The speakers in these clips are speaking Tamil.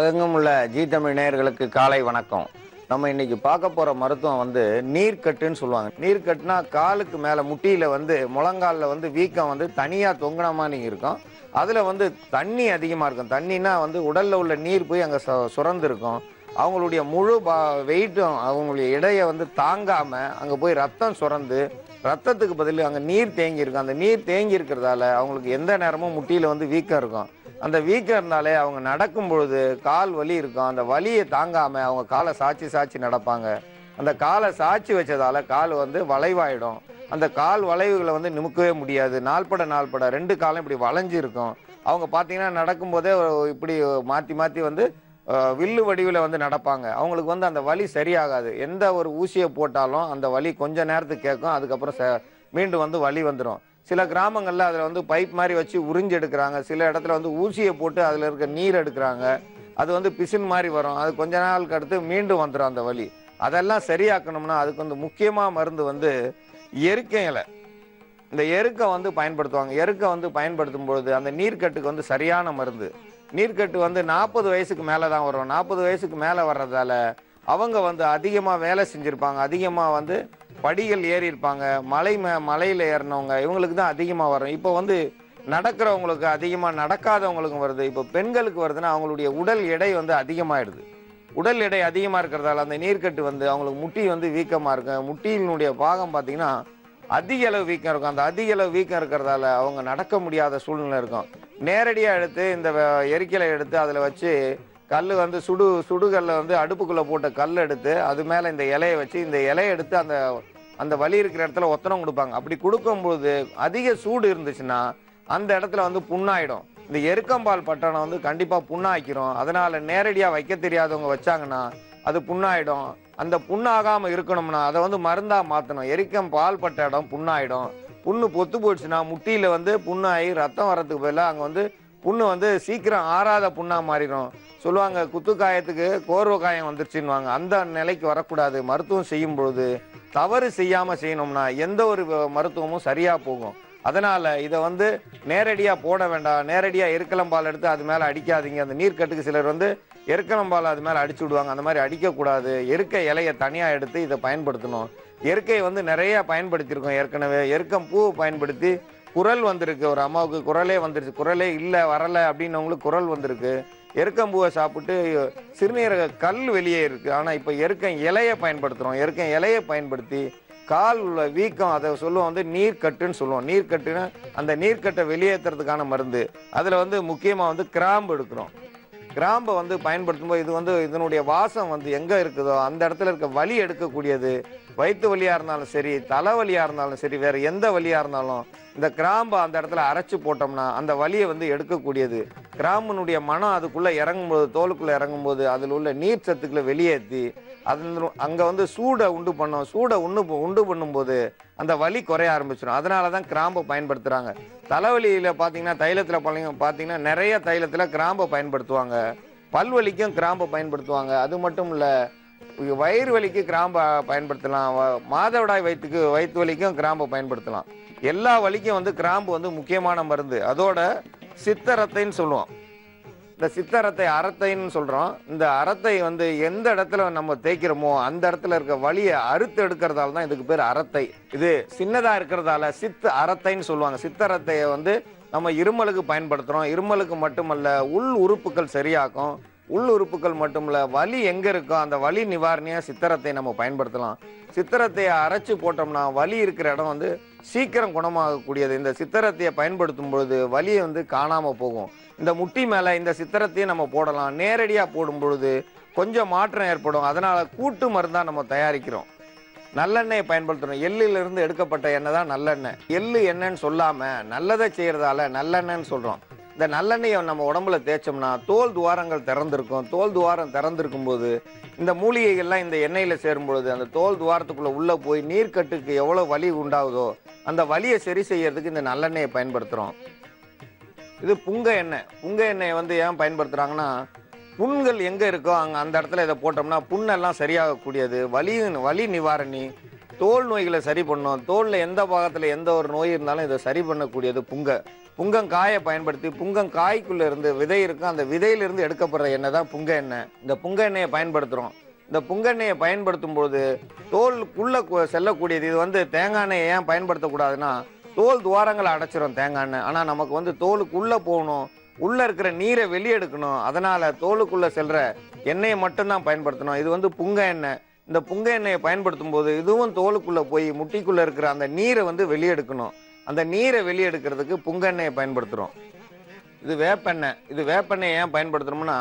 உலகெங்கும் உள்ள ஜி தமிழ் நேயர்களுக்கு காலை வணக்கம். நம்ம இன்னைக்கு பார்க்க போற மருத்துவம் நீர்க்கட்டுன்னு சொல்லுவாங்க. நீர்க்கட்டுனா காலுக்கு மேல முட்டியில முழங்காலில் வீக்கம் தனியா தொங்குன மாதிரி இருக்கும். அதுல தண்ணி அதிகமா இருக்கும். தண்ணினா உடல்ல உள்ள நீர் போய் அங்க சுரந்து இருக்கும். அவங்களுடைய முழு வெயிட்டும் அவங்களுடைய எடையை தாங்காம அங்க போய் ரத்தம் சுரந்து ரத்தத்துக்கு பதில் அங்க நீர் தேங்கி இருக்கும். அந்த நீர் தேங்கி இருக்கிறதால அவங்களுக்கு எந்த நேரமும் முட்டியில வீக்கம் இருக்கும். அந்த வீக்கம் இருந்தாலே அவங்க நடக்கும் பொழுது கால் வலி இருக்கும். அந்த வலியை தாங்காம அவங்க காலை சாட்சி சாட்சி நடப்பாங்க. அந்த காலை சாட்சி வச்சதால கால் வளைவாயிடும். அந்த கால் வளைவுகளை நிமுக்கவே முடியாது. நாள்பட ரெண்டு காலம் இப்படி வளைஞ்சு இருக்கும். அவங்க பார்த்தீங்கன்னா நடக்கும்போதே இப்படி மாற்றி மாற்றி வில்லு வடிவில் நடப்பாங்க. அவங்களுக்கு அந்த வலி சரியாகாது. எந்த ஒரு ஊசியை போட்டாலும் அந்த வலி கொஞ்ச நேரத்துக்கு கேட்கும். அதுக்கப்புறம் மீண்டும் வலி வந்துடும். சில கிராமங்களில் அதில் பைப் மாதிரி வச்சு உறிஞ்சு எடுக்கிறாங்க. சில இடத்துல ஊசியை போட்டு அதில் இருக்க நீர் எடுக்கிறாங்க. அது பிசின் மாதிரி வரும். அது கொஞ்ச நாளுக்கு அடுத்து மீண்டும் வந்துடும் அந்த வலி. அதெல்லாம் சரியாக்கணும்னா அதுக்கு முக்கியமாக மருந்து எருக்கை இலை. இந்த எருக்கை பயன்படுத்துவாங்க. எருக்கை பயன்படுத்தும் பொழுது அந்த நீர்க்கட்டுக்கு சரியான மருந்து. நீர்க்கட்டு 40 வயசுக்கு மேலே தான் வரும். 40 வயசுக்கு மேலே வர்றதால அவங்க அதிகமாக வேலை செஞ்சுருப்பாங்க. அதிகமாக படிகள் ஏறி இருப்பாங்க. மலையில் ஏறினவங்க இவங்களுக்கு தான் அதிகமாக வரும். இப்போ நடக்கிறவங்களுக்கு அதிகமாக, நடக்காதவங்களுக்கும் வருது. இப்போ பெண்களுக்கு வருதுன்னா அவங்களுடைய உடல் எடை அதிகமாகிடுது. உடல் எடை அதிகமாக இருக்கிறதால அந்த நீர்க்கட்டு அவங்களுக்கு முட்டி வீக்கமாக இருக்கு. முட்டியினுடைய பாகம் பார்த்தீங்கன்னா அதிக அளவு வீக்கம் இருக்கும். அந்த அதிக அளவு வீக்கம் இருக்கிறதால அவங்க நடக்க முடியாத சூழ்நிலை இருக்கும். நேரடியாக எடுத்து இந்த எரிக்கலை எடுத்து அதில் வச்சு கல் சுடுகல்ல அடுப்புக்குள்ளே போட்ட கல் எடுத்து அது மேலே இந்த இலையை வச்சு இந்த இலையை எடுத்து அந்த வலி இருக்கிற இடத்துல ஒத்தனம் கொடுப்பாங்க. அப்படி கொடுக்கும்போது அதிக சூடு இருந்துச்சுன்னா அந்த இடத்துல புண்ணாயிடும். இந்த எருக்கம்பால் பட்டணம் கண்டிப்பாக புண்ணாக்கிறோம். அதனால நேரடியாக வைக்க தெரியாதவங்க வச்சாங்கன்னா அது புண்ணாயிடும். அந்த புண்ணாகாமல் இருக்கணும்னா அதை மருந்தா மாற்றணும். எரிக்கம்பால் பட்ட இடம் புண்ணாயிடும். புண்ணு பொத்து போயிடுச்சுன்னா முட்டியில் புண்ணாகி ரத்தம் வர்றதுக்கு பதிலாக அங்கே புண்ணு சீக்கிரம் ஆறாத புண்ணா மாறிடும். சொல்லுவாங்க குத்துக்காயத்துக்கு கோர்வை காயம் வந்துருச்சுன்னுவாங்க. அந்த நிலைக்கு வரக்கூடாது. மருத்துவம் செய்யும் பொழுது தவறு செய்யாமல் செய்யணும்னா எந்த ஒரு மருத்துவமும் சரியாக போகும். அதனால் இதை நேரடியாக போட வேண்டாம். நேரடியாக எருக்கலம்பால் எடுத்து அது மேலே அடிக்காதீங்க. அந்த நீர்க்கட்டுக்கு சிலர் எருக்கலம்பால் அது மேலே அடிச்சு விடுவாங்க. அந்த மாதிரி அடிக்கக்கூடாது. எருக்கை இலையை தனியாக எடுத்து இதை பயன்படுத்தணும். எருக்கை நிறைய பயன்படுத்தியிருக்கோம். ஏற்கனவே எருக்கம் பூவை பயன்படுத்தி குரல் வந்திருக்கு. ஒரு அம்மாவுக்கு குரலே வந்துருச்சு. குரலே இல்லை வரலை அப்படின்னவங்களுக்கு குரல் வந்திருக்கு. எருக்கம்பூவை சாப்பிட்டு சிறுநீரக கல் வெளியே இருக்கு. ஆனால் இப்போ எருக்கம் இலையை பயன்படுத்துகிறோம். எருக்கம் இலையை பயன்படுத்தி கால் உள்ள வீக்கம் அதை சொல்லுவோம் நீர்க்கட்டுன்னு சொல்லுவோம். நீர்க்கட்டுன்னு அந்த நீர்க்கட்டை வெளியேற்றுறதுக்கான மருந்து. அதில் முக்கியமாக கிராம்பு எடுக்கிறோம். கிராம்பை பயன்படுத்தும் போது இதனுடைய வாசம் எங்கே இருக்குதோ அந்த இடத்துல இருக்க வலி எடுக்கக்கூடியது. வயிற்று வலியாக இருந்தாலும் சரி, தலைவலியாக இருந்தாலும் சரி, வேற எந்த வலியாக இருந்தாலும் இந்த கிராம்பை அந்த இடத்துல அரைச்சி போட்டோம்னா அந்த வலியை எடுக்கக்கூடியது. கிராம்பினுடைய மனம் அதுக்குள்ளே இறங்கும்போது, தோலுக்குள்ளே இறங்கும்போது அதில் உள்ள நீர் சத்துக்களை வெளியேற்றி அது அங்கே சூடை உண்டு பண்ணும். சூடை உண்டு பண்ணும்போது அந்த வலி குறைய ஆரம்பிச்சிடும். அதனால தான் கிராம்பை பயன்படுத்துகிறாங்க. தலைவலியில் பார்த்தீங்கன்னா தைலத்தில் பார்த்தீங்கன்னா நிறைய தைலத்தில் கிராம்பை பயன்படுத்துவாங்க. பல்வலிக்கும் கிராம்பை பயன்படுத்துவாங்க. அது மட்டும் இல்லை, வயிறு வலிக்கு கிராம்பை பயன்படுத்தலாம். மாதவிடாய் வயிற்று வலிக்கும் கிராம்பை பயன்படுத்தலாம். எல்லா வலிக்கும் கிராம்பு முக்கியமான மருந்து. அதோட சித்தரத்தைன்னு சொல்லுவோம். இந்த சித்தரத்தை அரத்தைன்னு சொல்கிறோம். இந்த அரத்தை எந்த இடத்துல நம்ம தேய்க்கிறோமோ அந்த இடத்துல இருக்க வலியை அறுத்து எடுக்கிறதால தான் இதுக்கு பேர் அரத்தை. இது சின்னதாக இருக்கிறதால அரத்தைன்னு சொல்லுவாங்க. சித்தரத்தையை நம்ம இருமலுக்கு பயன்படுத்துகிறோம். இருமலுக்கு மட்டுமல்ல, உள் உறுப்புகள் சரியாக்கும். உள் உறுப்புகள் மட்டுமல்ல, வலி எங்கே இருக்கோ அந்த வலி நிவாரணியாக சித்தரத்தை நம்ம பயன்படுத்தலாம். சித்தரத்தையை அரைச்சி போட்டோம்னா வலி இருக்கிற இடம் சீக்கிரம் குணமாகக்கூடியது. இந்த சித்தரத்தையை பயன்படுத்தும் பொழுது வலியை காணாமல் போகும். இந்த முட்டி மேலே இந்த சித்தரத்தையும் நம்ம போடலாம். நேரடியாக போடும் பொழுது கொஞ்சம் மாற்றம் ஏற்படும். அதனால் கூட்டு மருந்தாக நம்ம தயாரிக்கிறோம். நல்லெண்ணெயை பயன்படுத்துகிறோம். எள்ளிலிருந்து எடுக்கப்பட்ட எண்ணெய் தான் நல்லெண்ணெய். எள்ளு எண்ணெய்ன்னு சொல்லாமல் நல்லதை செய்கிறதால நல்லெண்ணெய்ன்னு சொல்கிறோம். இந்த நல்லெண்ணெயை நம்ம உடம்புல தேய்ச்சோம்னா தோல் துவாரங்கள் திறந்திருக்கும். தோல் துவாரம் திறந்திருக்கும் போது இந்த மூலிகைகள்லாம் இந்த எண்ணெயில் சேரும்பொழுது அந்த தோல் துவாரத்துக்குள்ளே உள்ளே போய் நீர்க்கட்டுக்கு எவ்வளோ வலி உண்டாகுதோ அந்த வலியை சரி செய்யறதுக்கு இந்த நல்லெண்ணெயை பயன்படுத்துகிறோம். இது புங்க எண்ணெய். புங்க எண்ணெயை ஏன் பயன்படுத்துகிறாங்கன்னா, புண்கள் எங்கே இருக்கோ அந்த இடத்துல இதை போட்டோம்னா புண்ணெல்லாம் சரியாகக்கூடியது. வலி நிவாரணி. தோல் நோய்களை சரி பண்ணும். தோல்ல எந்த பாகத்துல எந்த ஒரு நோய் இருந்தாலும் இதை சரி பண்ணக்கூடியது புங்கங்காயை பயன்படுத்தி புங்கங்காய்க்குள்ள இருந்து விதை இருக்கும், அந்த விதையிலிருந்து எடுக்கப்படுற எண்ணெய் தான் புங்க எண்ணெய். இந்த புங்க எண்ணெயை பயன்படுத்துறோம். இந்த புங்க எண்ணெயை பயன்படுத்தும் போது தோலுக்குள்ள செல்லக்கூடியது. இது வந்து தேங்காய் எண்ணெயை ஏன் பயன்படுத்தக்கூடாதுன்னா, தோல் துவாரங்களை அடைச்சிரும் தேங்காய் எண்ணெய். ஆனா நமக்கு வந்து தோலுக்குள்ள போகணும், உள்ள இருக்கிற நீரை வெளியெடுக்கணும். அதனால தோலுக்குள்ள செல்ற எண்ணெயை மட்டும்தான் பயன்படுத்தணும். இது வந்து புங்க எண்ணெய். இந்த புங்க எண்ணெயை பயன்படுத்தும் போது இதுவும் தோலுக்குள்ள போய் முட்டிக்குள்ள இருக்கிற அந்த நீரை வந்து வெளியெடுக்கணும். அந்த நீரை வெளியெடுக்கிறதுக்கு புங்க எண்ணெயை பயன்படுத்துறோம். இது வேப்பெண்ணெய். இது வேப்பெண்ணெயை ஏன் பயன்படுத்துறோம்னா,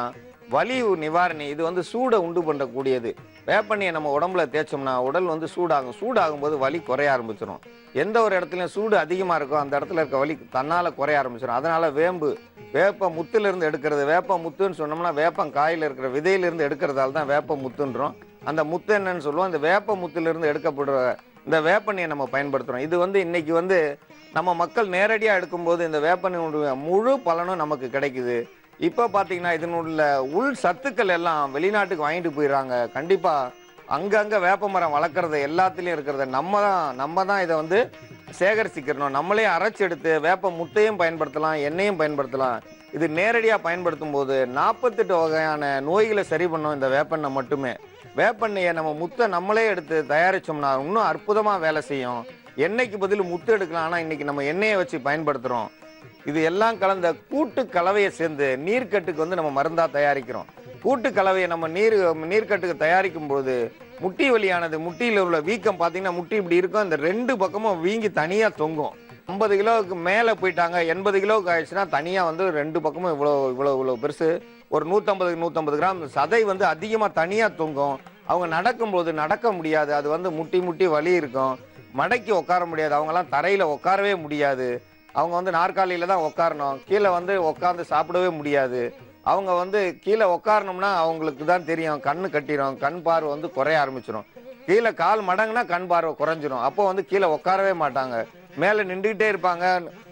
வலி நிவாரணி. இது வந்து சூடை உண்டு பண்ணக்கூடியது. வேப்பெண்ணெயை நம்ம உடம்புல தேய்ச்சோம்னா உடல் வந்து சூடாகும். சூடாகும் போது வலி குறைய ஆரம்பிச்சிடும். எந்த ஒரு இடத்துலையும் சூடு அதிகமாக இருக்கோ அந்த இடத்துல இருக்க வலி தன்னால குறைய ஆரம்பிச்சிடும். அதனால வேப்ப முத்திலிருந்து எடுக்கிறது. வேப்ப முத்துன்னு சொன்னோம்னா வேப்பங்காயில இருக்கிற விதையிலிருந்து எடுக்கிறதால தான் வேப்ப முத்துன்றோம். அந்த முத்து என்னன்னு சொல்லுவோம். அந்த வேப்ப முத்திலிருந்து எடுக்கப்படுற இந்த வேப்பெண்ணெயை நம்ம பயன்படுத்துறோம். இது வந்து இன்னைக்கு வந்து நம்ம மக்கள் நேரடியாக எடுக்கும்போது இந்த வேப்பெண்ணெயுடைய முழு பலனும் நமக்கு கிடைக்குது. இப்போ பார்த்தீங்கன்னா இதனுள்ள உள் சத்துக்கள் எல்லாம் வெளிநாட்டுக்கு வாங்கிட்டு போயிடுறாங்க. கண்டிப்பாக அங்கங்கே வேப்ப மரம் வளர்க்குறது எல்லாத்துலேயும் இருக்கிறத நம்ம தான் இதை வந்து சேகரிச்சுக்கிறணும். நம்மளே அரைச்சி எடுத்து வேப்ப முட்டையும் பயன்படுத்தலாம், எண்ணெயும் பயன்படுத்தலாம். இது நேரடியாக பயன்படுத்தும் போது 48 வகையான நோய்களை சரி பண்ணும் இந்த வேப்பெண்ணெய் மட்டுமே. வேப்பெண்ணெயை நம்ம முத்தை நம்மளே எடுத்து தயாரிச்சோம்னா இன்னும் அற்புதமாக வேலை செய்யும். எண்ணெய்க்கு பதில் முத்து எடுக்கலாம், ஆனால் இன்னைக்கு நம்ம எண்ணெயை வச்சு பயன்படுத்துகிறோம். இது எல்லாம் கலந்த கூட்டு கலவையை சேர்ந்து நீர்க்கட்டுக்கு வந்து நம்ம மருந்தா தயாரிக்கிறோம். கூட்டு கலவையை நம்ம நீர்க்கட்டுக்கு தயாரிக்கும் போது முட்டி வலியானது, முட்டியில் உள்ள வீக்கம் பார்த்தீங்கன்னா முட்டி இப்படி இருக்கும், இந்த 2 பக்கமும் வீங்கி தனியாக தொங்கும். 50 கிலோவுக்கு மேலே போயிட்டாங்க, 80 கிலோவுக்கு ஆயிடுச்சுன்னா தனியாக வந்து 2 பக்கமும் இவ்வளோ பெருசு, ஒரு 150 கிராம் சதை வந்து அதிகமாக தனியாக தொங்கும். அவங்க நடக்கும்போது நடக்க முடியாது. அது வந்து முட்டி வலி இருக்கும். மடக்கி உட்கார முடியாது. அவங்கெல்லாம் தரையில் உட்காரவே முடியாது. அவங்க வந்து நாற்காலியில் தான் உட்காரணும். கீழே வந்து உட்காந்து சாப்பிடவே முடியாது. அவங்க வந்து கீழே உட்காரணும்னா அவங்களுக்கு தான் தெரியும், கண்ணு கட்டிடும், கண் பார்வை வந்து குறைய ஆரம்பிச்சிடும். கீழே கால் மடங்குனா கண் பார்வை குறைஞ்சிரும். அப்போ வந்து கீழே உட்காரவே மாட்டாங்க. மேலே நின்றுக்கிட்டே இருப்பாங்க.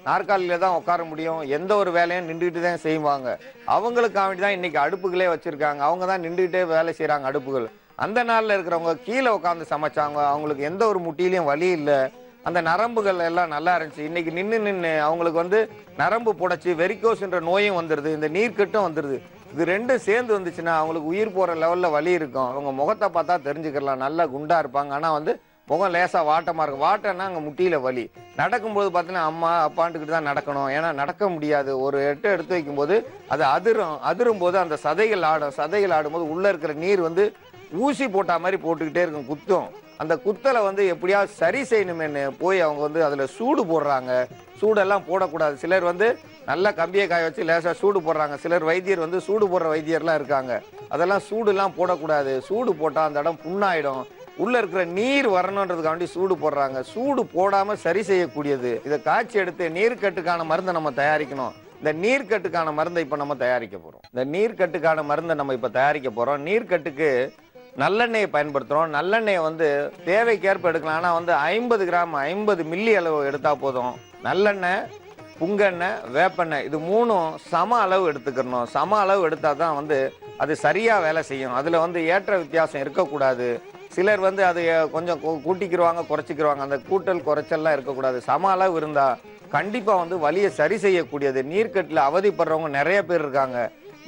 நாற்காலியில் தான் உட்கார முடியும். எந்த ஒரு வேலையும் நின்றுக்கிட்டு தான் செய்வாங்க. அவங்களுக்காக வேண்டி தான் இன்னைக்கு அடுப்புகளே வச்சுருக்காங்க. அவங்க தான் நின்றுக்கிட்டே வேலை செய்கிறாங்க அடுப்புகள். அந்த நாளில் இருக்கிறவங்க கீழே உட்காந்து சமைச்சாங்க. அவங்களுக்கு எந்த ஒரு முட்டிலையும் வலி இல்லை. அந்த நரம்புகள் எல்லாம் நல்லா இருந்துச்சு. இன்னைக்கு நின்று அவங்களுக்கு வந்து நரம்பு புடைச்சி வெரிகோஸ்ன்ற நோயும் வந்துடுது, இந்த நீர்க்கட்டும் வந்துடுது. இது 2 சேர்ந்து வந்துச்சுன்னா அவங்களுக்கு உயிர் போகிற லெவலில் வலி இருக்கும். அவங்க முகத்தை பார்த்தா தெரிஞ்சுக்கலாம், நல்லா குண்டாக இருப்பாங்க. ஆனால் வந்து முகம் லேசாக வாட்டமாக இருக்கும். வாட்டம்னா அங்கே முட்டியில் வலி. நடக்கும்போது பார்த்தீங்கன்னா அம்மா அப்பான்ட்டுக்கிட்டு தான் நடக்கணும். ஏன்னா நடக்க முடியாது. ஒரு எட்டு எடுத்து வைக்கும்போது அது அதிரும் போது அந்த சதைகள் ஆடும்போது உள்ளே இருக்கிற நீர் வந்து ஊசி போட்டா மாதிரி போட்டுக்கிட்டே இருக்கும், குத்தும். அந்த குத்தலை வந்து எப்படியாவது சரி செய்யணுமேன்னு போய் அவங்க வந்து அதில் சூடு போடுறாங்க. சூடெல்லாம் போடக்கூடாது. சிலர் வந்து நல்லா கம்பியை காய வச்சு லேசாக சூடு போடுறாங்க. சிலர் வைத்தியர் வந்து சூடு போடுற வைத்தியர்லாம் இருக்காங்க. அதெல்லாம் சூடுலாம் போடக்கூடாது. சூடு போட்டால் அந்த இடம் புண்ணாயிடும். உள்ளே இருக்கிற நீர் வரணுன்றதுக்காண்டி சூடு போடுறாங்க. சூடு போடாமல் சரி செய்யக்கூடியது. இதை காய்ச்சி எடுத்து நீர்க்கட்டுக்கான மருந்தை நம்ம தயாரிக்கணும். இந்த நீர்க்கட்டுக்கான மருந்தை இப்போ நம்ம தயாரிக்க போகிறோம். இந்த நீர்க்கட்டுக்கான மருந்தை நம்ம இப்போ தயாரிக்க போகிறோம். நீர்க்கட்டுக்கு நல்லெண்ணெயை பயன்படுத்துகிறோம். நல்லெண்ணெயை வந்து தேவைக்கேற்ப எடுக்கலாம். ஆனால் வந்து 50 கிராம் 50 மில்லி அளவு எடுத்தால் போதும். நல்லெண்ணெய், புங்கெண்ணெய், வேப்பெண்ணெய் இது 3ம் சம அளவு எடுத்துக்கிறணும். சம அளவு எடுத்தால் தான் வந்து அது சரியாக வேலை செய்யும். அதில் வந்து ஏற்ற வித்தியாசம் இருக்கக்கூடாது. சிலர் வந்து அதை கொஞ்சம் கூட்டிக்கிடுவாங்க, குறைச்சிக்கிடுவாங்க. அந்த கூட்டல் குறைச்சல்லாம் இருக்கக்கூடாது. சம அளவு இருந்தால் கண்டிப்பாக வந்து வலியை சரி செய்யக்கூடியது. நீர்க்கட்டில் அவதிப்படுறவங்க நிறைய பேர் இருக்காங்க.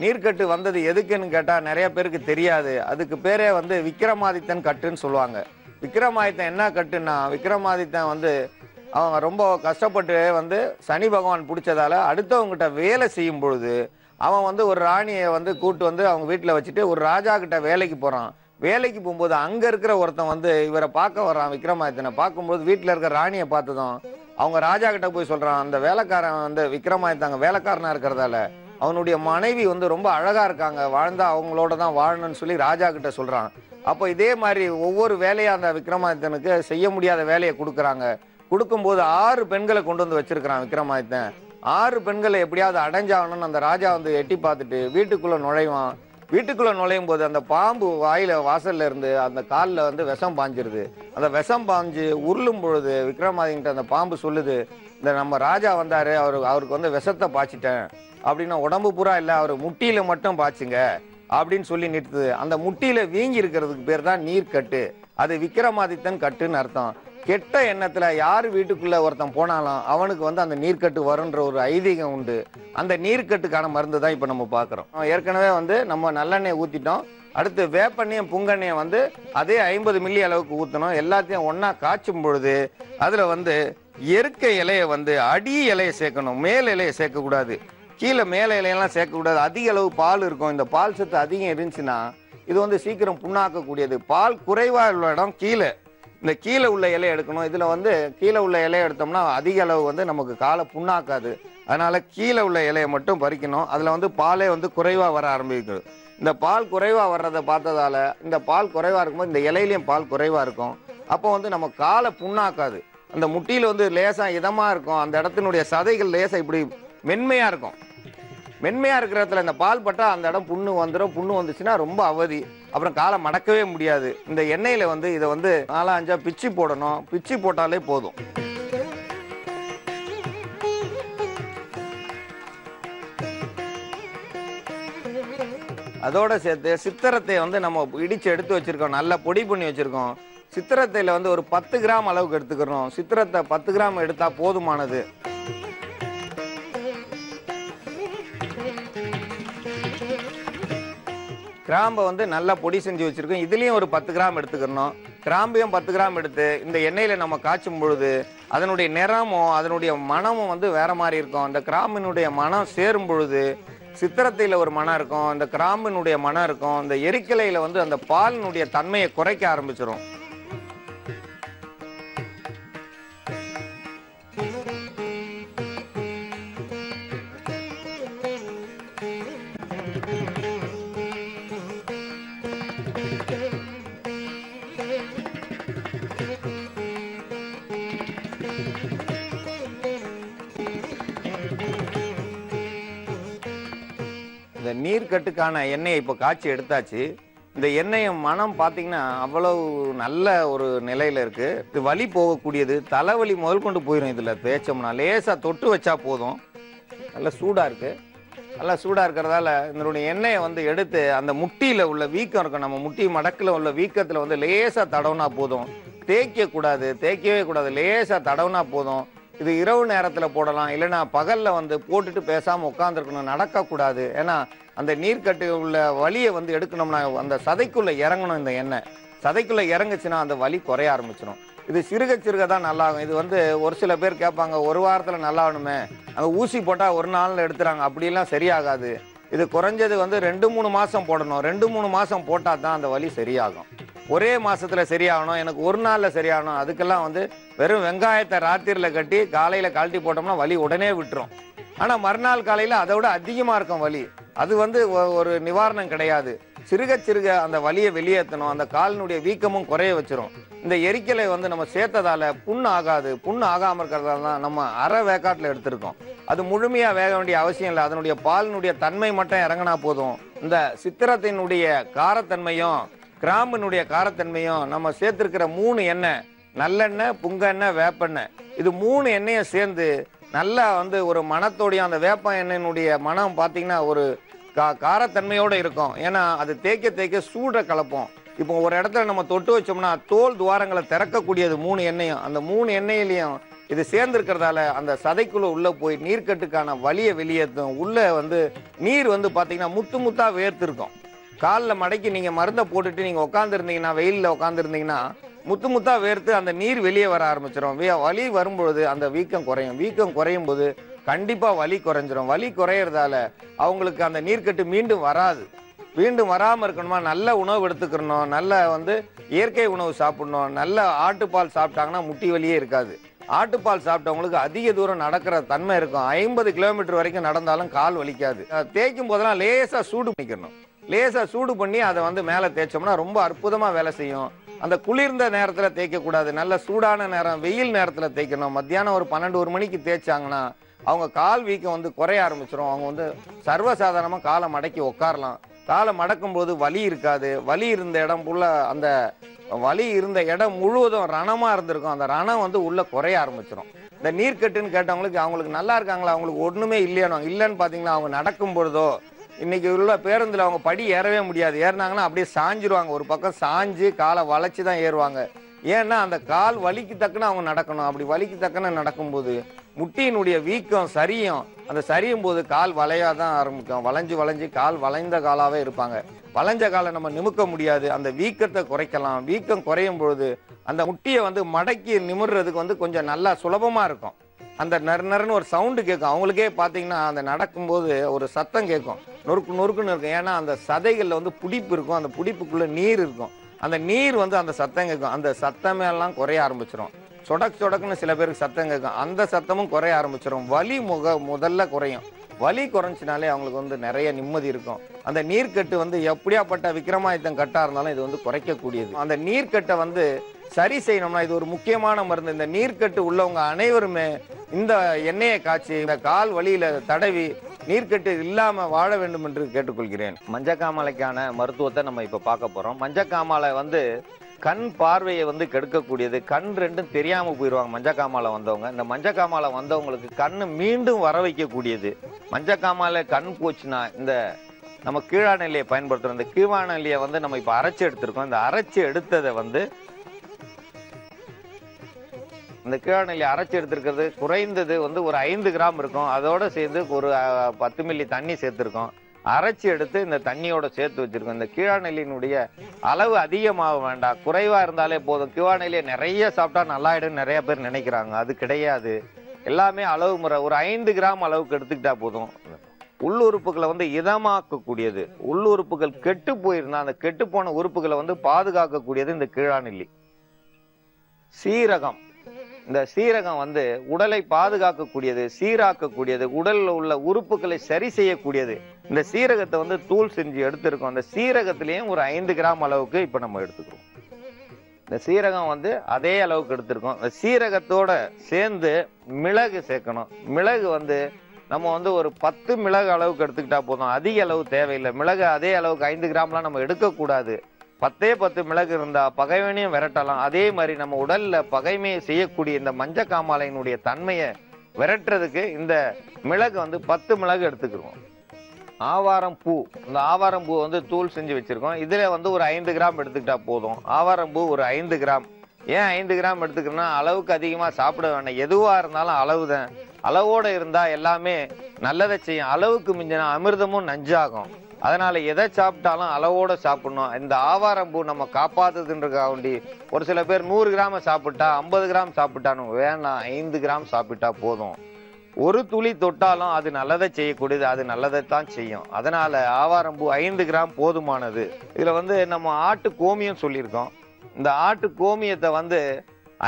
நீர்க்கட்டு வந்தது எதுக்குன்னு கேட்டால் நிறைய பேருக்கு தெரியாது. அதுக்கு பேரே வந்து விக்ரமாதித்தன் கட்டுன்னு சொல்லுவாங்க. விக்ரமாதித்தன் என்ன கட்டுன்னா, விக்ரமாதித்தன் வந்து அவங்க ரொம்ப கஷ்டப்பட்டு வந்து சனி பகவான் பிடிச்சதால அடுத்தவங்ககிட்ட வேலை செய்யும் பொழுது அவன் வந்து ஒரு ராணியை வந்து கூட்டு வந்து அவங்க வீட்டில் வச்சுட்டு ஒரு ராஜா கிட்ட வேலைக்கு போகிறான். வேலைக்கு போகும்போது அங்கே இருக்கிற ஒருத்தன் வந்து இவரை பார்க்க வர்றான். விக்ரமாதித்தனை பார்க்கும்போது வீட்டில் இருக்கிற ராணியை பார்த்ததும் அவங்க ராஜா கிட்ட போய் சொல்கிறான், அந்த வேலைக்காரன் வந்து விக்ரமாதித்தங்க வேலைக்காரனாக இருக்கிறதால அவனுடைய மனைவி வந்து ரொம்ப அழகா இருக்காங்க, வாழ்ந்தா அவங்களோட தான் வாழணும்னு சொல்லி ராஜா கிட்ட சொல்றான். அப்போ இதே மாதிரி ஒவ்வொரு வேலையா அந்த விக்ரமாதித்தனுக்கு செய்ய முடியாத வேலையை கொடுக்குறாங்க. கொடுக்கும்போது 6 பெண்களை கொண்டு வந்து வச்சிருக்கிறான் விக்ரமாதித்தன். 6 பெண்களை எப்படியாவது அடைஞ்சாகணும்னு அந்த ராஜா வந்து எட்டி பார்த்துட்டு வீட்டுக்குள்ள நுழைவான். வீட்டுக்குள்ள நுழையும் போது அந்த பாம்பு வாசல்ல இருந்து அந்த காலில் வந்து விஷம் பாஞ்சிருது. அந்த விஷம் பாஞ்சு உருளும் பொழுது விக்ரமாதித்தன் அந்த பாம்பு சொல்லுது, இந்த நம்ம ராஜா வந்தாரு, அவருக்கு வந்து விஷத்தை பாய்ச்சிட்டேன் அப்படின்னா உடம்பு பூரா இல்லை, அவர் முட்டியில மட்டும் பாய்ச்சுங்க அப்படின்னு சொல்லி நிறுத்துது. அந்த முட்டியில வீங்கி இருக்கிறதுக்கு பேர் தான் நீர்க்கட்டு. அது விக்ரமாதித்தன் கட்டுன்னு அர்த்தம். கெட்ட எண்ணத்துல யார் வீட்டுக்குள்ள ஒருத்தன் போனாலும் அவனுக்கு வந்து அந்த நீர்க்கட்டு வரும்ன்ற ஒரு ஐதீகம் உண்டு. அந்த நீர்க்கட்டுக்கான மருந்து தான் இப்ப நம்ம பாக்குறோம். ஏற்கனவே வந்து நம்ம நல்லெண்ணெய் ஊத்திட்டோம். அடுத்து வேப்பெண்ணையும் புங்கெண்ணையும் வந்து அதே 50 மில்லி அளவுக்கு ஊற்றணும். எல்லாத்தையும் ஒன்றா காய்ச்சும் பொழுது அதில் வந்து எருக்க இலையை வந்து அடி இலையை சேர்க்கணும், மேல் இலையை சேர்க்கக்கூடாது. கீழே மேலே இலையெல்லாம் சேர்க்கக்கூடாது. அதிக அளவு பால் இருக்கும். இந்த பால் சத்து அதிகம் இருந்துச்சுன்னா இது வந்து சீக்கிரம் புண்ணாக்கக்கூடியது. பால் குறைவாக உள்ள இடம் கீழே, இந்த கீழே உள்ள இலையை எடுக்கணும். இதில் வந்து கீழே உள்ள இலையை எடுத்தோம்னா அதிக அளவு வந்து நமக்கு காலை புண்ணாக்காது. அதனால கீழே உள்ள இலையை மட்டும் பறிக்கணும். அதில் வந்து பாலே வந்து குறைவாக வர ஆரம்பிக்கிறது. இந்த பால் குறைவாக வர்றதை பார்த்ததால இந்த பால் குறைவாக இருக்கும்போது இந்த இலையிலையும் பால் குறைவாக இருக்கும். அப்போ வந்து நம்ம காலை புண்ணாக்காது. அந்த முட்டியில் வந்து லேசாக இதமாக இருக்கும். அந்த இடத்தினுடைய சதைகள் லேசாக இப்படி மென்மையாக இருக்கும். மென்மையாக இருக்கிற இடத்துல இந்த பால் பட்டால் அந்த இடம் புண்ணு வந்துடும். புண்ணு வந்துச்சுன்னா ரொம்ப அவதி. அப்புறம் காலை மடக்கவே முடியாது. இந்த எண்ணெயில் வந்து இதை வந்து 4-5 பிச்சு போடணும். பிச்சு போட்டாலே போதும். அதோட சேர்த்து சித்திரத்தை வந்து நம்ம இடிச்சு எடுத்து வச்சிருக்கோம், நல்லா பொடி பண்ணி வச்சிருக்கோம். சித்திரத்தையில வந்து ஒரு 10 கிராம் அளவுக்கு எடுத்துக்கிறோம். சித்திரத்தை 10 கிராம் எடுத்தா போதுமானது. கிராம்பை வந்து நல்லா பொடி செஞ்சு வச்சிருக்கோம். இதுலயும் ஒரு 10 கிராம் எடுத்துக்கிறோம். கிராம்பையும் 10 கிராம் எடுத்து இந்த எண்ணெயில நம்ம காய்ச்சும் பொழுது அதனுடைய நிறமும் அதனுடைய மனமும் வந்து வேற மாதிரி இருக்கும். அந்த கிராம்பினுடைய மனம் சேரும் பொழுது சித்திரத்தையில ஒரு மனம் இருக்கும், இந்த கிராம்பினுடைய மனம் இருக்கும். இந்த எரிக்கலையில வந்து அந்த பாலினுடைய தன்மையை குறைக்க ஆரம்பிச்சிடும். இந்த நீர்க்கட்டுக்கான எண்ணெயை இப்போ காய்ச்சி எடுத்தாச்சு. இந்த எண்ணெயும் மனம் பார்த்தீங்கன்னா அவ்வளவு நல்ல ஒரு நிலையில இருக்கு. இது வலி போகக்கூடியது. தலைவலி முதல் கொண்டு போயிடும். இதில் தேய்ச்சோம்னா லேசாக தொட்டு வச்சா போதும். நல்லா சூடாக இருக்கு. நல்லா சூடாக இருக்கிறதால இதனுடைய எண்ணெயை வந்து எடுத்து அந்த முட்டியில் உள்ள வீக்கம் இருக்கும், நம்ம முட்டி மடக்கில் உள்ள வீக்கத்தில் வந்து லேசாக தடவுனா போதும். தேய்க்கக்கூடாது, தேய்க்கவே கூடாது. லேசாக தடவுனா போதும். இது இரவு நேரத்தில் போடலாம், இல்லைன்னா பகலில் வந்து போட்டுட்டு பேசாமல் உட்காந்துருக்கணும், நடக்கக்கூடாது. ஏன்னா அந்த நீர்க்கட்டு உள்ள வலியை வந்து எடுக்கணும்னா அந்த சதைக்குள்ளே இறங்கணும். இந்த எண்ணெய் சதைக்குள்ளே இறங்குச்சுன்னா அந்த வலி குறைய ஆரம்பிச்சிடும். இது சிறுக சிறுக தான் நல்லாகும். இது வந்து ஒரு சில பேர் கேட்பாங்க, ஒரு வாரத்தில் நல்லாகணுமே, அந்த ஊசி போட்டால் ஒரு நாளில் எடுத்துறாங்க. அப்படிலாம் சரியாகாது. இது குறைஞ்சது வந்து 2-3 மாதம் போடணும். 2-3 மாதம் போட்டால் தான் அந்த வலி சரியாகும். ஒரே மாசத்துல சரியாகணும், எனக்கு ஒரு நாள்ல சரியாகணும், அதுக்கெல்லாம் வந்து வெறும் வெங்காயத்தை ராத்திரில கட்டி காலையில கழட்டி போட்டோம்னா வலி உடனே விட்டுரும். ஆனா மறுநாள் காலையில அதை விட அதிகமா இருக்கும் வலி. அது வந்து ஒரு நிவாரணம் கிடையாது. சிறுக சிறுக அந்த வலியை வெளியேற்றணும். அந்த காலினுடைய வீக்கமும் குறைய வச்சிரும். இந்த எரிக்கலை வந்து நம்ம சேர்த்ததால புண்ணு ஆகாது. புண்ணு ஆகாம இருக்கிறதால தான் நம்ம அரை வேக்காட்டில் எடுத்திருக்கோம். அது முழுமையா வேக வேண்டிய அவசியம் இல்லை. அதனுடைய பாலினுடைய தன்மை மட்டும் இறங்கினா போதும். இந்த சித்திரத்தினுடைய காரத்தன்மையும் கிராம்பினுடைய காரத்தன்மையும் நம்ம சேர்த்திருக்கிற 3 எண்ணெய், நல்லெண்ணெய், புங்கெண்ணெய், வேப்பெண்ணெய், இது 3 எண்ணெயை சேர்ந்து நல்லா வந்து ஒரு மனத்தோடைய அந்த வேப்ப எண்ணெயினுடைய மனம் பார்த்தீங்கன்னா ஒரு காரத்தன்மையோடு இருக்கும். ஏன்னா அது தேய்க்க தேய்க்க சூட கலப்போம். இப்போ ஒரு இடத்துல நம்ம தொட்டு வச்சோம்னா தோல் துவாரங்களை திறக்கக்கூடியது 3 எண்ணெயும். அந்த 3 எண்ணெயிலையும் இது சேர்ந்துருக்கிறதால அந்த சதைக்குள்ள உள்ள போய் நீர்க்கட்டுக்கான வலியை வெளியேற்றும். உள்ள வந்து நீர் வந்து பார்த்தீங்கன்னா முத்து முத்தா வேர்த்திருக்கும். காலில் மடக்கி நீங்கள் மருந்தை போட்டுட்டு நீங்கள் உட்காந்துருந்தீங்கன்னா, வெயிலில் உட்காந்துருந்தீங்கன்னா முத்து முத்தா வேர்த்து அந்த நீர் வெளியே வர ஆரம்பிச்சிடும். வலி வரும்பொழுது அந்த வீக்கம் குறையும். வீக்கம் குறையும் போது கண்டிப்பாக வலி குறைஞ்சிரும். வலி குறையிறதால அவங்களுக்கு அந்த நீர்க்கட்டு மீண்டும் வராது. மீண்டும் வராமல் இருக்கணுமா, நல்ல உணவு எடுத்துக்கணும், நல்ல வந்து இயற்கை உணவு சாப்பிடணும். நல்ல ஆட்டுப்பால் சாப்பிட்டாங்கன்னா முட்டி வலியே இருக்காது. ஆட்டுப்பால் சாப்பிட்டவங்களுக்கு அதிக தூரம் நடக்கிற தன்மை இருக்கும். 50 கிலோமீட்டர் வரைக்கும் நடந்தாலும் கால் வலிக்காது. தேய்க்கும் போதெல்லாம் லேசாக சூடு பண்ணிக்கணும். லேசாக சூடு பண்ணி அதை வந்து மேலே தேய்ச்சோம்னா ரொம்ப அற்புதமாக வேலை செய்யும். அந்த குளிர்ந்த நேரத்தில் தேய்க்கக்கூடாது. நல்ல சூடான நேரம், வெயில் நேரத்தில் தேய்க்கணும். மத்தியானம் ஒரு 12-1 மணிக்கு தேய்ச்சாங்கன்னா அவங்க கால் வீக்கம் வந்து குறைய ஆரம்பிச்சிடும். அவங்க வந்து சர்வசாதாரணமாக காலை மடக்கி உட்காரலாம். காலை மடக்கும் போது வலி இருக்காது. வலி இருந்த இடம் உள்ள அந்த வலி இருந்த இடம் முழுவதும் ரணமாக இருந்திருக்கும். அந்த ரணம் வந்து உள்ள குறைய ஆரம்பிச்சிடும். இந்த நீர்க்கட்டுன்னு கேட்டவங்களுக்கு அவங்களுக்கு நல்லா இருக்காங்களா, அவங்களுக்கு ஒன்றுமே இல்லையானோ இல்லைன்னு பார்த்தீங்கன்னா அவங்க நடக்கும் பொழுதோ இன்னைக்கு உள்ள பேருந்துல அவங்க படி ஏறவே முடியாது. ஏறினாங்கன்னா அப்படியே சாஞ்சிருவாங்க, ஒரு பக்கம் சாஞ்சு காலை வளைச்சு தான் ஏறுவாங்க. ஏன்னா அந்த கால் வலிக்கு தக்கன அவங்க நடக்கணும். அப்படி வலிக்கு தக்கன நடக்கும்போது முட்டியினுடைய வீக்கம் சரியும். அந்த சரியும் போது கால் வளையாதான் ஆரம்பிக்கும். வளைஞ்சு வளைஞ்சு கால் வளைந்த காலாவே இருப்பாங்க. வளைஞ்ச காலை நம்ம நிமிக்க முடியாது. அந்த வீக்கத்தை குறைக்கலாம். வீக்கம் குறையும் பொழுது அந்த முட்டியை மடக்கி நிமிர்றதுக்கு கொஞ்சம் நல்லா சுலபமா இருக்கும். அந்த நறுன்னு ஒரு சவுண்டு கேட்கும். அவங்களுக்கே பார்த்தீங்கன்னா அந்த நடக்கும்போது ஒரு சத்தம் கேட்கும், நொறுக்கு நொறுக்குன்னு இருக்கும். ஏன்னா அந்த சதைகளில் புடிப்பு இருக்கும். அந்த புடிப்புக்குள்ள நீர் இருக்கும். அந்த நீர் அந்த சத்தம் கேட்கும். அந்த சத்தமே எல்லாம் குறைய ஆரம்பிச்சிடும். சொடக்குன்னு சில பேருக்கு சத்தம் கேட்கும். அந்த சத்தமும் குறைய ஆரம்பிச்சிடும். வலி முதல்ல குறையும். வலி குறைஞ்சினாலே அவங்களுக்கு நிறைய நிம்மதி இருக்கும். அந்த நீர்க்கட்டு எப்படியாப்பட்ட விக்ரமாதித்தன் கட்டா இருந்தாலும் இது குறைக்கக்கூடியது. அந்த நீர்க்கட்டை சரி செய்யணும்னா இது ஒரு முக்கியமான மருந்து. இந்த நீர்க்கட்டு உள்ளவங்க அனைவருமே இந்த எண்ணெயை காய்ச்சி இந்த கால் வலியில தடவி நீர்க்கட்டு இல்லாம வாழ வேண்டும் என்று கேட்டுக்கொள்கிறேன். மஞ்சக்காமாலைக்கான மருத்துவத்தை நம்ம இப்ப பார்க்க போறோம். மஞ்சக்காமாலை கண் பார்வையை கெடுக்கக்கூடியது. கண் ரெண்டும் தெரியாம போயிடுவாங்க மஞ்சக்காமாலை வந்தவங்க. இந்த மஞ்சக்காமாலை வந்தவங்களுக்கு கண்ணு மீண்டும் வர வைக்கக்கூடியது. மஞ்சக்காமாலை கண் போச்சுன்னா இந்த நம்ம கீழாநெல்லியை பயன்படுத்துறோம். இந்த கீழாநெல்லியை நம்ம இப்ப அரைச்சி எடுத்திருக்கோம். இந்த அரைச்சி எடுத்ததை இந்த கீழாநெல்லி அரைச்சி எடுத்திருக்கிறது குறைந்தது ஒரு 5 கிராம் இருக்கும். அதோட சேர்ந்து ஒரு 10 மில்லி தண்ணி சேர்த்திருக்கோம். அரைச்சி எடுத்து இந்த தண்ணியோட சேர்த்து வச்சிருக்கோம். இந்த கீழாநெல்லியினுடைய அளவு அதிகமாக வேண்டாம், குறைவா இருந்தாலே போதும். கீழாநெல்லியை நிறைய சாப்பிட்டா நல்லாயிடும் நிறைய பேர் நினைக்கிறாங்க. அது கிடையாது. எல்லாமே அளவு முறை. ஒரு 5 கிராம் அளவுக்கு எடுத்துக்கிட்டா போதும். உள்ளுறுப்புகளை இதமாக்கக்கூடியது. உள்ளுறுப்புகள் கெட்டு போயிருந்தா அந்த கெட்டு போன உறுப்புகளை பாதுகாக்கக்கூடியது இந்த கீழாநெல்லி. சீரகம். இந்த சீரகம் உடலை பாதுகாக்கக்கூடியது, சீராக்கக்கூடியது, உடல்ல உள்ள உறுப்புகளை சரி செய்யக்கூடியது. இந்த சீரகத்தை தூள் செஞ்சு எடுத்திருக்கோம். அந்த சீரகத்திலையும் ஒரு 5 கிராம் அளவுக்கு இப்ப நம்ம எடுத்துக்கிறோம். இந்த சீரகம் அதே அளவுக்கு எடுத்திருக்கோம். இந்த சீரகத்தோட சேர்ந்து மிளகு சேர்க்கணும். மிளகு நம்ம ஒரு 10 மிளகு அளவுக்கு எடுத்துக்கிட்டா போதும். அதிக அளவு தேவையில்லை. மிளகு அதே அளவுக்கு 5 கிராம்லாம் நம்ம எடுக்கக்கூடாது. 10 மிளகு இருந்தா பகைவனையும் விரட்டலாம். அதே மாதிரி நம்ம உடல்ல பகைமையை செய்யக்கூடிய இந்த மஞ்சக்காமாலையினுடைய தன்மையை விரட்டுறதுக்கு இந்த மிளகு 10 மிளகு எடுத்துக்கிறோம். ஆவாரம் பூ. இந்த ஆவாரம் பூ தூள் செஞ்சு வச்சிருக்கோம். இதுல ஒரு 5 கிராம் எடுத்துக்கிட்டா போதும். ஆவாரம் பூ ஒரு 5 கிராம். ஏன் 5 கிராம் எடுத்துக்கிறோம்னா அளவுக்கு அதிகமா சாப்பிட வேண்டாம். எதுவா இருந்தாலும் அளவுதான். அளவோட இருந்தா எல்லாமே நல்லதை செய்யும். அளவுக்கு மிஞ்சினா அமிர்தமும் நஞ்சாகும். அதனால எதை சாப்பிட்டாலும் அளவோட சாப்பிடணும். இந்த ஆவாரம்பூ நம்ம காப்பாத்துதுன்றக்காண்டி ஒரு சில பேர் 100 கிராம சாப்பிட்டா 50 கிராம் சாப்பிட்டானு வேணாம், 5 கிராம் சாப்பிட்டா போதும். ஒரு துளி தொட்டாலும் அது நல்லதை செய்யக்கூடியது, அது நல்லதைத்தான் செய்யும். அதனால ஆவாரம்பூ 5 கிராம் போதுமானது. இதுல நம்ம ஆட்டு கோமியம் சொல்லியிருக்கோம். இந்த ஆட்டு கோமியத்தை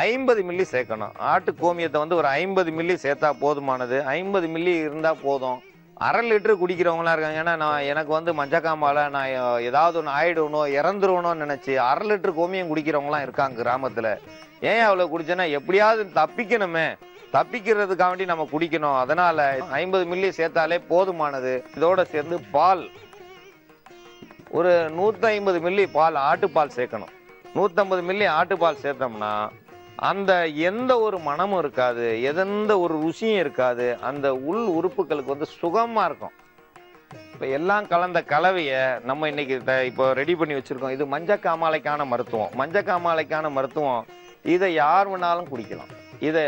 50 மில்லி சேர்க்கணும். ஆட்டு கோமியத்தை ஒரு 50 மில்லி சேர்த்தா போதுமானது. 50 மில்லி இருந்தா போதும். 1/2 லிட்டர் குடிக்கிறவங்களா இருக்காங்க. ஏன்னா எனக்கு மஞ்சக்காமாலை நான் ஏதாவது ஒன்று ஆயிடணும் இறந்துருவணும்னு நினைச்சு 1/2 லிட்டர் கோமியம் குடிக்கிறவங்களாம் இருக்காங்க கிராமத்துல. ஏன் அவ்வளவு குடிச்சேன்னா எப்படியாவது தப்பிக்கணுமே, தப்பிக்கிறதுக்காண்டி நம்ம குடிக்கணும். அதனால 50 மில்லி சேர்த்தாலே போதுமானது. இதோட சேர்ந்து பால் ஒரு 150 மில்லி பால், ஆட்டுப்பால் சேர்க்கணும். 150 மில்லி ஆட்டுப்பால் சேர்த்தோம்னா அந்த எந்த ஒரு மனமும் இருக்காது, எந்த ஒரு ருசியும் இருக்காது. அந்த உள் உறுப்புகளுக்கு சுகமா இருக்கும். இப்ப எல்லாம் கலந்த கலவைய நம்ம இன்னைக்கு இப்போ ரெடி பண்ணி வச்சிருக்கோம். இது மஞ்சக்காமாலைக்கான மருத்துவம். மஞ்சக்காமாலைக்கான மருத்துவம். இதை யார் வேணாலும் குடிக்கலாம். இதை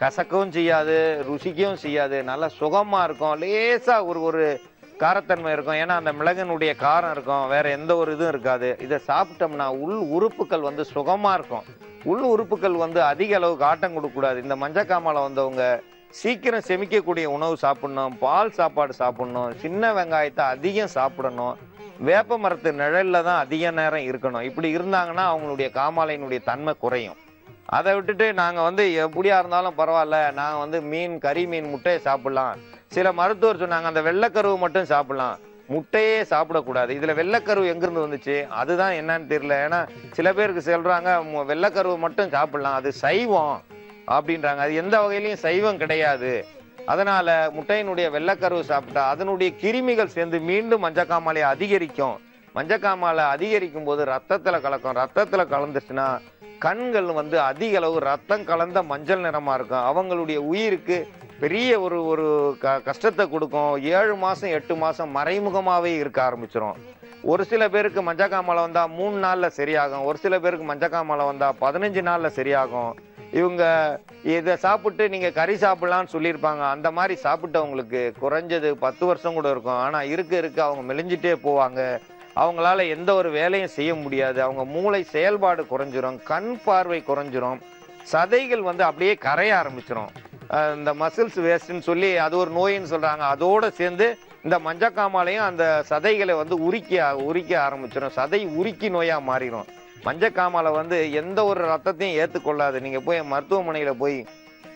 கசக்கவும் செய்யாது, ருசிக்கவும் செய்யாது. நல்லா சுகமா இருக்கும். லேசா ஒரு காரத்தன்மை இருக்கும். ஏன்னா அந்த மிளகனுடைய காரம் இருக்கும். வேற எந்த ஒரு இதுவும் இருக்காது. இதை சாப்பிட்டோம்னா உள் உறுப்புகள் சுகமா இருக்கும். உள் உறுப்புகள் அதிக அளவுக்கு ஆட்டம் கொடுக்கக்கூடாது. இந்த மஞ்சக்காமாலை வந்தவங்க சீக்கிரம் செமிக்கக்கூடிய உணவு சாப்பிடணும், பால் சாப்பாடு சாப்பிடணும், சின்ன வெங்காயத்தை அதிகம் சாப்பிடணும், வேப்ப மரத்து நிழல்ல தான் அதிக நேரம் இருக்கணும். இப்படி இருந்தாங்கன்னா அவங்களுடைய காமாலையினுடைய தன்மை குறையும். அதை விட்டுட்டு நாங்க எப்படியா இருந்தாலும் பரவாயில்ல, நாங்க மீன், கறி மீன், முட்டையை சாப்பிடலாம். சில மருத்துவர் சொன்னாங்க அந்த வெள்ளைக்கருவு மட்டும் சாப்பிடலாம், முட்டையே சாப்பிடக்கூடாது. இதுல வெள்ளைக்கருவு எங்கிருந்து வந்துச்சு அதுதான் என்னன்னு தெரியல. ஏன்னா சில பேருக்கு சொல்றாங்க வெள்ளைக்கருவு மட்டும் சாப்பிடலாம், அது சைவம் அப்படின்றாங்க. அது எந்த வகையிலையும் சைவம் கிடையாது. அதனால முட்டையினுடைய வெள்ளைக்கருவு சாப்பிட்டா அதனுடைய கிருமிகள் சேர்ந்து மீண்டும் மஞ்சக்காமாலையை அதிகரிக்கும். மஞ்சக்காமாலை அதிகரிக்கும் போது ரத்தத்துல கலக்கும். ரத்தத்துல கலந்துச்சுன்னா கண்கள் வந்து அதிக அளவு ரத்தம் கலந்த மஞ்சள் நிறமா இருக்கும். அவங்களுடைய உயிருக்கு பெரிய ஒரு ஒரு கஷ்டத்தை கொடுக்கும். 7 மாசம் 8 மாசம் மறைமுகமாவே இருக்க ஆரம்பிச்சிடும். ஒரு சில பேருக்கு மஞ்சக்காமலை வந்தா 3 நாள்ல சரியாகும். ஒரு சில பேருக்கு மஞ்சக்காமலை வந்தா 15 நாள்ல சரியாகும். இவங்க இதை சாப்பிட்டு நீங்க கறி சாப்பிடலாம்னு சொல்லியிருப்பாங்க. அந்த மாதிரி சாப்பிட்டவங்களுக்கு குறைஞ்சது 10 வருஷம் கூட இருக்கும். ஆனா இருக்க இருக்க அவங்க மெலிஞ்சிட்டே போவாங்க. அவங்களால எந்த ஒரு வேலையும் செய்ய முடியாது. அவங்க மூளை செயல்பாடு குறைஞ்சிரும், கண் பார்வை குறைஞ்சிரும், சதைகள் வந்து அப்படியே கரைய ஆரம்பிச்சிடும். இந்த மசில்ஸ் வேஸ்ட்ன்னு சொல்லி அது ஒரு நோயின்னு சொல்றாங்க. அதோட சேர்ந்து இந்த மஞ்சக்காமாலையும் அந்த சதைகளை வந்து உரிக்க ஆரம்பிச்சிடும். சதை உருக்கி நோயா மாறிடும். மஞ்சக்காமாலை வந்து எந்த ஒரு ரத்தத்தையும் ஏற்றுக்கொள்ளாது. நீங்க போய் மருத்துவமனையில போய்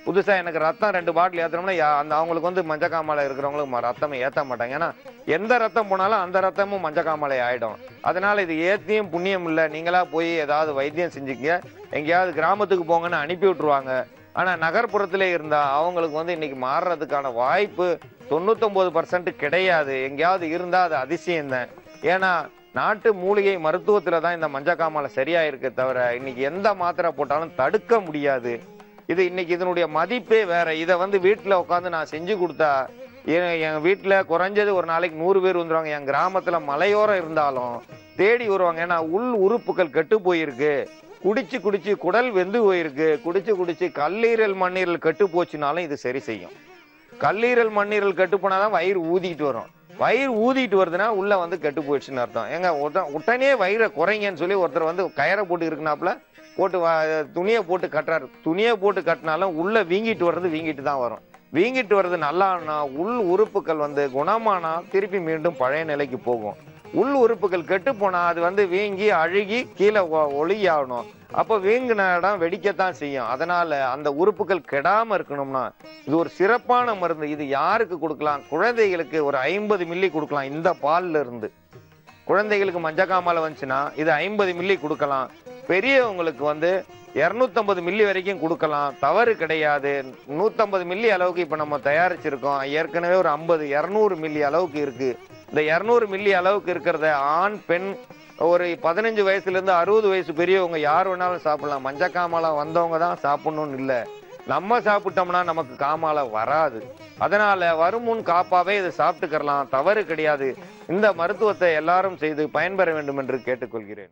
புதுசா எனக்கு ரத்தம் 2 பாட்டில் ஏற்றணும்னா அந்த அவங்களுக்கு வந்து மஞ்சக்காமாலை இருக்கிறவங்களுக்கு ரத்தமே ஏற்ற மாட்டாங்க. ஏன்னா எந்த ரத்தம் போனாலும் அந்த ரத்தமும் மஞ்சக்காமாலை ஆயிடும். அதனால இது ஏத்தியும் புண்ணியம் இல்லை. நீங்களா போய் ஏதாவது வைத்தியம் செஞ்சுக்க, எங்கேயாவது கிராமத்துக்கு போங்கன்னு அனுப்பி விட்டுருவாங்க. ஆனா நகர்ப்புறத்திலே இருந்தா அவங்களுக்கு வந்து இன்னைக்கு மாறுறதுக்கான வாய்ப்பு 99% கிடையாது. எங்கேயாவது இருந்தா அது அதிசயம்தான். ஏன்னா நாட்டு மூலிகை மருத்துவத்துல தான் இந்த மஞ்சக்காமாலை சரியா இருக்க தவிர இன்னைக்கு எந்த மாத்திரை போட்டாலும் தடுக்க முடியாது. இது இன்னைக்கு இதனுடைய மதிப்பே வேற. இதை வந்து வீட்டுல உட்காந்து நான் செஞ்சு கொடுத்தா என் வீட்டுல குறைஞ்சது ஒரு நாளைக்கு 100 பேர் வந்துருவாங்க. என் கிராமத்துல மலையோரம் இருந்தாலும் தேடி வருவாங்க. ஏன்னா உள் உறுப்புகள் கெட்டு போயிருக்கு, குடிச்சு குடிச்சு குடல் வெந்து போயிருக்கு, குடிச்சு கல்லீரல் மண்ணீரல் கெட்டு போச்சுனாலும் இது சரி செய்யும். கல்லீரல் மண்ணீரல் கெட்டு போனாதான் வயிறு ஊதிட்டு வரும். வயிறு ஊதிட்டு வருதுன்னா உள்ள வந்து கெட்டு போயிடுச்சுன்னு அர்த்தம். ஏங்க உடனே வயிறை குறைங்கன்னு சொல்லி ஒருத்தர் வந்து கயிறை போட்டு இருக்குனாப்புல போட்டு துணியை போட்டு கட்டுறாரு. துணியை போட்டு கட்டினாலும் உள்ள வீங்கிட்டு தான் வரும். வீங்கிட்டு வர்றது நல்லானா உள் உறுப்புகள் வந்து குணமானா திருப்பி மீண்டும் பழைய நிலைக்கு போகும். உள் உறுப்புகள் கெட்டு போனா அது வந்து வீங்கி அழுகி கீழே ஒழுகி ஆகணும். அப்போ வீங்கின இடம் வெடிக்கத்தான் செய்யும். அதனால அந்த உறுப்புகள் கெடாம இருக்கணும்னா இது ஒரு சிறப்பான மருந்து. இது யாருக்கு கொடுக்கலாம்? குழந்தைகளுக்கு ஒரு 50 மில்லி கொடுக்கலாம். இந்த பால்ல இருந்து குழந்தைகளுக்கு மஞ்சக்காமாலை வந்துச்சுன்னா இது 50 மில்லி கொடுக்கலாம். பெரியவங்களுக்கு வந்து 250 மில்லி வரைக்கும் கொடுக்கலாம், தவறு கிடையாது. 150 மில்லி அளவுக்கு இப்ப நம்ம தயாரிச்சிருக்கோம். ஏற்கனவே ஒரு 200 மில்லி அளவுக்கு இருக்கு. இந்த 200 மில்லி அளவுக்கு இருக்கிறத ஆண் பெண் ஒரு 15 வயசுல இருந்து 60 வயசு பெரியவங்க யார் வேணாலும் சாப்பிடலாம். மஞ்சக்காமாலை வந்தவங்க தான் சாப்பிடணும்னு இல்லை. நம்ம சாப்பிட்டோம்னா நமக்கு காமாலை வராது. அதனால வருமுன் காப்பாவே இதை சாப்பிட்டுக்கலாம், தவறு கிடையாது. இந்த மருத்துவத்தை எல்லாரும் செய்து பயன்பெற வேண்டும் என்று கேட்டுக்கொள்கிறேன்.